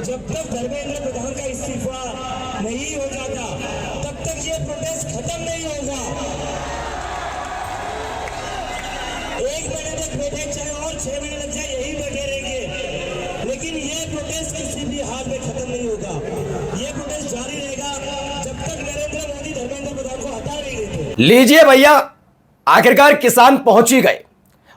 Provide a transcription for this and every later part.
जब तक धर्मेंद्र प्रधान का इस्तीफा नहीं हो जाता तब तक ये प्रोटेस्ट खत्म नहीं होगा। 1 महीने तक बैठे चाहे और 6 महीने लग जाए यही बैठे रहेंगे, लेकिन ये प्रोटेस्ट किसी भी हाल में खत्म नहीं होगा। ये प्रोटेस्ट जारी रहेगा जब तक नरेंद्र मोदी धर्मेंद्र प्रधान को हटा नहीं देते। लीजिए भैया, आखिरकार किसान पहुंच ही गए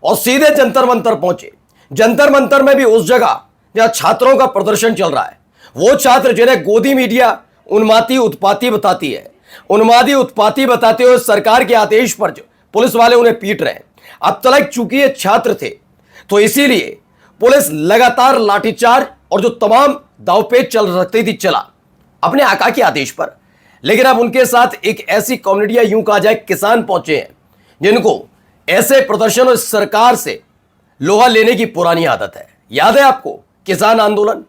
और सीधे जंतर मंतर पहुंचे। जंतर मंतर में भी उस जगह जहां छात्रों का प्रदर्शन चल रहा है। वो छात्र जिन्हें गोदी मीडिया उन्मादी उत्पाती बताती है, उन्मादी उत्पाती बताते हुए सरकार के आदेश पर जो पुलिस वाले उन्हें पीट रहे हैं। अब तक चूंकि ये छात्र थे तो इसीलिए पुलिस लगातार लाठीचार्ज और जो तमाम दावपेच चल सकती थी चला अपने आका के आदेश पर। लेकिन अब उनके साथ एक ऐसी कम्युनिटी या यूं कहा जाए किसान पहुंचे हैं जिनको ऐसे प्रदर्शन और सरकार से लोहा लेने की पुरानी आदत है। याद है आपको किसान आंदोलन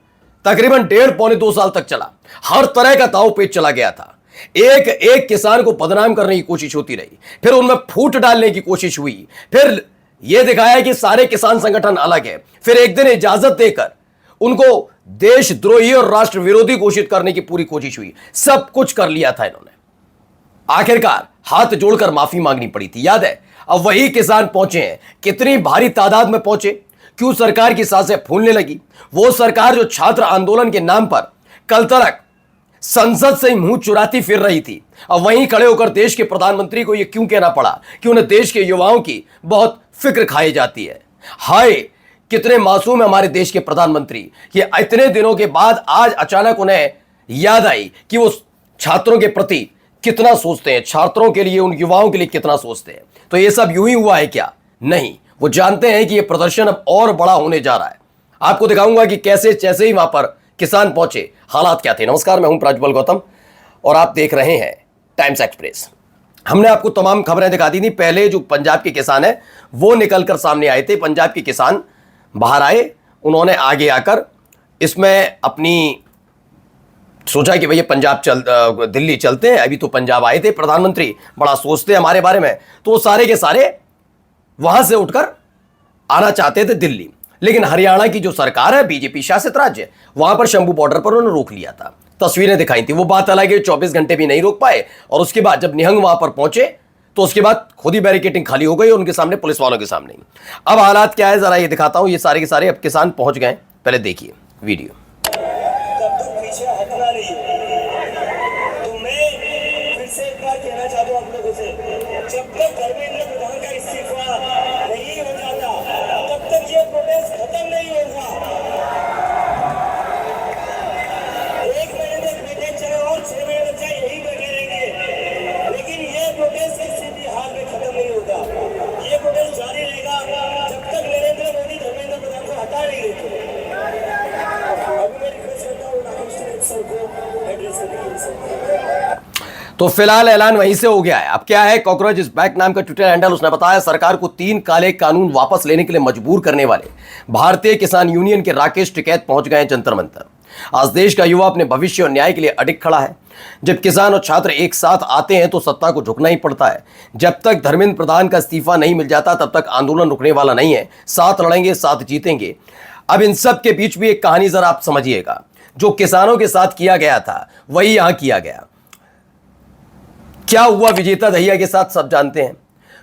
तकरीबन 1.5-2 साल तक चला। हर तरह का दाव पेच चला गया था। एक एक किसान को बदनाम करने की कोशिश होती रही, फिर उनमें फूट डालने की कोशिश हुई, फिर यह दिखाया कि सारे किसान संगठन अलग है, फिर एक दिन इजाजत देकर उनको देशद्रोही और राष्ट्र विरोधी घोषित करने की पूरी कोशिश हुई। सब कुछ कर लिया था इन्होंने। आखिरकार हाथ जोड़कर माफी मांगनी पड़ी थी, याद है। अब वही किसान पहुंचे हैं। कितनी भारी तादाद में पहुंचे, क्यों सरकार की सांसें फूलने लगी। वो सरकार जो छात्र आंदोलन के नाम पर कल तक संसद से ही मुंह चुराती फिर रही थी, अब वहीं खड़े होकर देश के प्रधानमंत्री को यह क्यों कहना पड़ा कि उन्हें देश के युवाओं की बहुत फिक्र खाई जाती है। हाय कितने मासूम है हमारे देश के प्रधानमंत्री। ये इतने दिनों के बाद आज अचानक उन्हें याद आई कि वो छात्रों के प्रति कितना सोचते हैं, छात्रों के लिए, उन युवाओं के लिए कितना सोचते हैं। तो ये सब यूं ही हुआ है क्या? नहीं, वो जानते हैं कि ये प्रदर्शन अब और बड़ा होने जा रहा है। आपको दिखाऊंगा कि कैसे जैसे ही वहां पर किसान पहुंचे हालात क्या थे। नमस्कार, मैं हूं प्रज्वल गौतम और आप देख रहे हैं टाइम्स एक्सप्रेस। हमने आपको तमाम खबरें दिखा दी थी। पहले जो पंजाब के किसान है वो निकलकर सामने आए थे। पंजाब के किसान बाहर आए, उन्होंने आगे आकर इसमें अपनी सोचा कि भैया पंजाब दिल्ली चलते हैं। अभी तो पंजाब आए थे प्रधानमंत्री, बड़ा सोचते हैं हमारे बारे में, तो वो सारे के सारे वहां से उठकर आना चाहते थे दिल्ली। लेकिन हरियाणा की जो सरकार है, बीजेपी शासित राज्य, वहां पर शंभू बॉर्डर पर उन्होंने रोक लिया था। तस्वीरें दिखाई थी, वो बात अलग है, 24 घंटे भी नहीं रोक पाए। और उसके बाद जब निहंग वहां पर पहुंचे तो उसके बाद खुद ही बैरिकेटिंग खाली हो गई उनके सामने, पुलिस वालों के सामने। अब हालात क्या है जरा ये दिखाता हूं। ये सारे के सारे अब किसान पहुंच गए। पहले देखिए वीडियो। जब तक धर्मेंद्र प्रधान का इस्तीफा नहीं हो जाता तब तक ये प्रोटेस्ट खत्म नहीं होगा। 1 महीने तक बैठे चाहे और 6 महीने लग जाए यही बैठे रहेंगे, लेकिन ये प्रोटेस्ट किसी भी हाल में खत्म नहीं होगा। ये प्रोटेस्ट जारी रहेगा जब तक नरेंद्र मोदी धर्मेंद्र प्रधान को हटा नहीं देते। अभी मैं रिक्वेस्ट करता हूँ राकेश सर को एड्रेस करने। तो फिलहाल ऐलान वहीं से हो गया है। अब क्या है, कॉकरोच इज बैक नाम का ट्विटर हैंडल, उसने बताया सरकार को 3 काले कानून वापस लेने के लिए मजबूर करने वाले भारतीय किसान यूनियन के राकेश टिकैत पहुंच गए जंतर मंतर। आज देश का युवा अपने भविष्य और न्याय के लिए अडिग खड़ा है। जब किसान और छात्र एक साथ आते हैं तो सत्ता को झुकना ही पड़ता है। जब तक धर्मेंद्र प्रधान का इस्तीफा नहीं मिल जाता तब तक आंदोलन रुकने वाला नहीं है। साथ लड़ेंगे, साथ जीतेंगे। अब इन सब के बीच भी एक कहानी जरा आप समझिएगा। जो किसानों के साथ किया गया था वही यहां किया गया। क्या हुआ विजेता दहिया के साथ सब जानते हैं।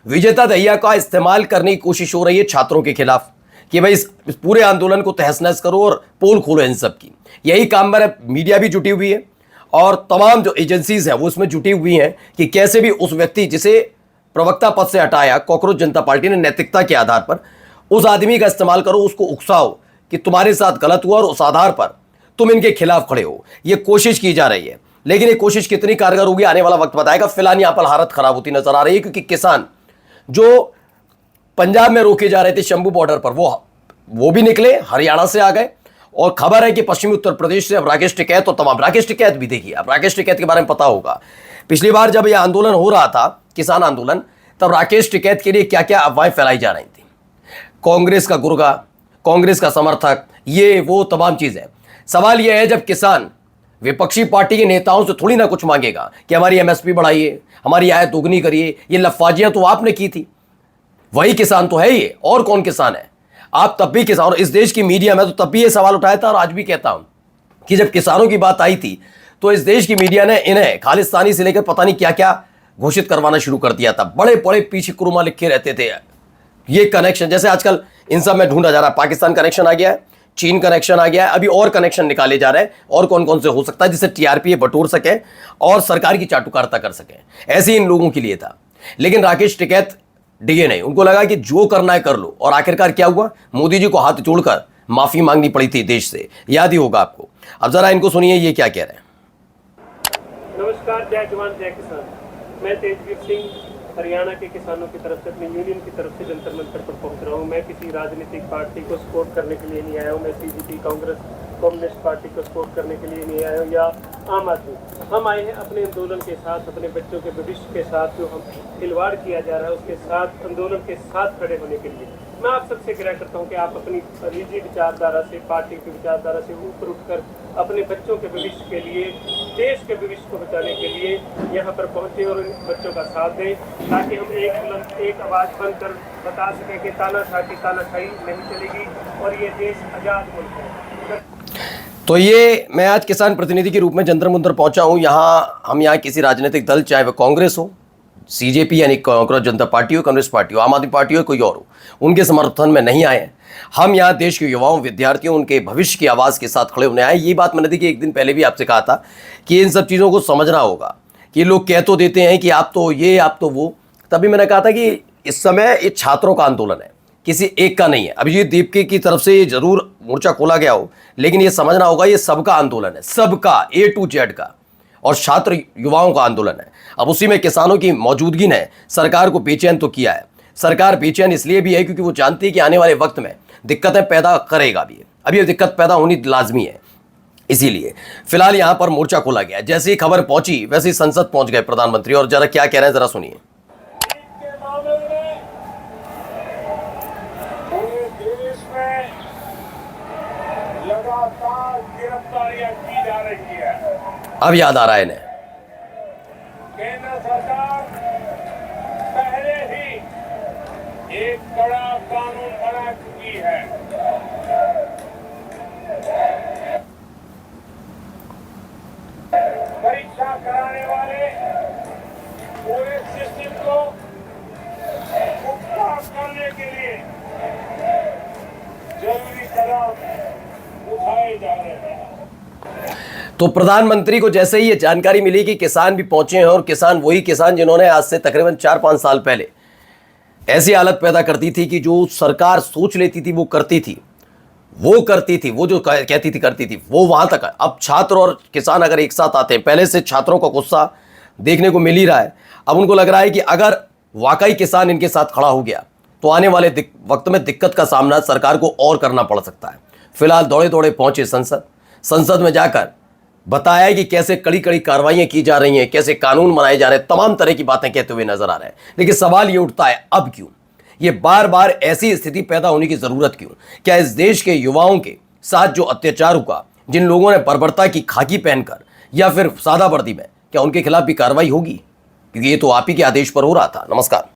विजेता दहिया का इस्तेमाल करने की कोशिश हो रही है छात्रों के खिलाफ कि भाई इस पूरे आंदोलन को तहस नहस करो और पोल खोलो इन सब की। यही काम में मीडिया भी जुटी हुई है और तमाम जो एजेंसीज हैं वो उसमें जुटी हुई हैं कि कैसे भी उस व्यक्ति जिसे प्रवक्ता पद से हटाया कांग्रेस जनता पार्टी ने नैतिकता के आधार पर, उस आदमी का इस्तेमाल करो, उसको उकसाओ कि तुम्हारे साथ गलत हुआ और उस आधार पर तुम इनके खिलाफ खड़े हो। ये कोशिश की जा रही है, लेकिन ये कोशिश कितनी कारगर होगी आने वाला वक्त बताएगा। फिलहाल यहां पर हालत खराब होती नजर आ रही है क्योंकि किसान जो पंजाब में रोके जा रहे थे शंभू बॉर्डर पर वो भी निकले, हरियाणा से आ गए। और खबर है कि पश्चिमी उत्तर प्रदेश से अब राकेश टिकैत और तमाम राकेश टिकैत भी देखिए। अब राकेश टिकैत के बारे में पता होगा, पिछली बार जब यह आंदोलन हो रहा था, किसान आंदोलन, तब राकेश टिकैत के लिए क्या क्या अफवाहें फैलाई जा रही थी। कांग्रेस का गुर्गा, कांग्रेस का समर्थक, ये वो तमाम चीजें। सवाल यह है जब किसान विपक्षी पार्टी के नेताओं से थोड़ी ना कुछ मांगेगा कि हमारी एमएसपी बढ़ाइए, हमारी आय दोगुनी करिए। ये लफाजियां तो आपने की थी, वही किसान तो है ये, और कौन किसान है। आप तब भी किसान, और इस देश की मीडिया में तो तब भी ये सवाल उठाया था और आज भी कहता हूं कि जब किसानों की बात आई थी तो इस देश की मीडिया ने इन्हें खालिस्तानी से लेकर पता नहीं क्या क्या घोषित करवाना शुरू कर दिया था। बड़े बड़े पीछे कुरुमा लिखे रहते थे। ये कनेक्शन जैसे आजकल इन सब में ढूंढा जा रहा है, पाकिस्तान कनेक्शन आ गया है, चीन कनेक्शन आ गया है, अभी और कनेक्शन निकाले जा रहे हैं और कौन कौन से हो सकता है जिससे टीआरपी बटोर सके और सरकार की चाटुकारिता कर सके। ऐसे इन लोगों के लिए था। लेकिन राकेश टिकैत डिगे नहीं, उनको लगा कि जो करना है कर लो। और आखिरकार क्या हुआ, मोदी जी को हाथ जोड़कर माफी मांगनी पड़ी थी देश से, याद ही होगा आपको। अब जरा इनको सुनिए ये क्या कह रहे हैं। नमस्कार, जय जवान जय किसान। मैं तेजवीर सिंह हरियाणा के किसानों की तरफ से, अपनी यूनियन की तरफ से जंतर मंतर पर पहुंच रहा हूं। मैं किसी राजनीतिक पार्टी को सपोर्ट करने के लिए नहीं आया हूं। मैं बीजेपी, कांग्रेस, कम्युनिस्ट पार्टी को सपोर्ट करने के लिए नहीं आया हूं या आम आदमी। हम आए हैं अपने आंदोलन के साथ, अपने बच्चों के भविष्य के साथ जो हम खिलवाड़ किया जा रहा है उसके साथ, आंदोलन के साथ खड़े होने के लिए। मैं आप सबसे आग्रह करता हूं कि आप अपनी निजी विचारधारा से, पार्टी की विचारधारा से ऊपर उठकर अपने बच्चों के भविष्य के लिए, देश के भविष्य को बचाने के लिए यहाँ पर पहुँचे और इन बच्चों का साथ दें, ताकि हम एक आवाज़ बनकर बता सकें कि तानाशाही नहीं चलेगी और ये देश आज़ाद मुल्क है। तो ये मैं आज किसान प्रतिनिधि के रूप में जंतर मंतर पहुंचा हूं। हम यहाँ किसी राजनीतिक दल, चाहे वह कांग्रेस हो, सीजेपी यानी कांग्रेस जनता पार्टी हो, कम्युनिस्ट पार्टी हो, आम आदमी पार्टी हो, कोई और हो, उनके समर्थन में नहीं आए। हम यहाँ देश के युवाओं, विद्यार्थियों, उनके भविष्य की आवाज़ के साथ खड़े होने आए। ये बात मैंने देखी एक दिन पहले भी आपसे कहा था कि इन सब चीज़ों को समझना होगा कि लोग कह तो देते हैं कि आप तो ये, आप तो वो। तभी मैंने कहा था कि इस समय ये छात्रों का आंदोलन है, किसी एक का नहीं है। अभिजीत दीपके की तरफ से जरूर मोर्चा खोला गया हो, लेकिन ये समझना होगा ये सबका आंदोलन है, सबका, A to Z का, और छात्र युवाओं का आंदोलन है। अब उसी में किसानों की मौजूदगी ने सरकार को बेचैन तो किया है। सरकार बेचैन इसलिए भी है क्योंकि वो जानती है कि आने वाले वक्त में दिक्कतें पैदा करेगा भी। अब ये दिक्कत पैदा होनी लाजमी है, इसीलिए फिलहाल यहाँ पर मोर्चा खोला गया। जैसे ही खबर पहुंची वैसे ही संसद पहुंच गए प्रधानमंत्री, और जरा क्या कह रहे हैं जरा सुनिए। लगातार गिरफ्तारियां की जा रही है। अब याद आ रहा है इन्हें। केंद्र सरकार पहले ही एक बड़ा कानून बना चुकी है। परीक्षा कराने वाले पूरे सिस्टम को पुख्ता करने के लिए जरूरी कदम उठाए जा रहे हैं। तो प्रधानमंत्री को जैसे ही ये जानकारी मिली कि किसान भी पहुंचे हैं, और किसान वही किसान जिन्होंने आज से तकरीबन 4-5 साल पहले ऐसी हालत पैदा करती थी कि जो सरकार सोच लेती थी वो करती थी, वो जो कहती थी करती थी, वो वहां तक है। अब छात्र और किसान अगर एक साथ आते हैं, पहले से छात्रों का गुस्सा देखने को मिल ही रहा है। अब उनको लग रहा है कि अगर वाकई किसान इनके साथ खड़ा हो गया तो आने वाले वक्त में दिक्कत का सामना सरकार को और करना पड़ सकता है। फिलहाल दौड़े दौड़े पहुंचे संसद में जाकर बताया है कि कैसे कड़ी कड़ी कार्रवाइयां की जा रही हैं, कैसे कानून बनाए जा रहे हैं, तमाम तरह की बातें कहते हुए नजर आ रहे हैं। लेकिन सवाल ये उठता है, अब क्यों ये बार बार ऐसी स्थिति पैदा होने की जरूरत क्यों? क्या इस देश के युवाओं के साथ जो अत्याचार हुआ, जिन लोगों ने बर्बरता की खाकी पहनकर या फिर सादा वर्दी में, क्या उनके खिलाफ भी कार्रवाई होगी? क्योंकि ये तो आप ही के आदेश पर हो रहा था। नमस्कार।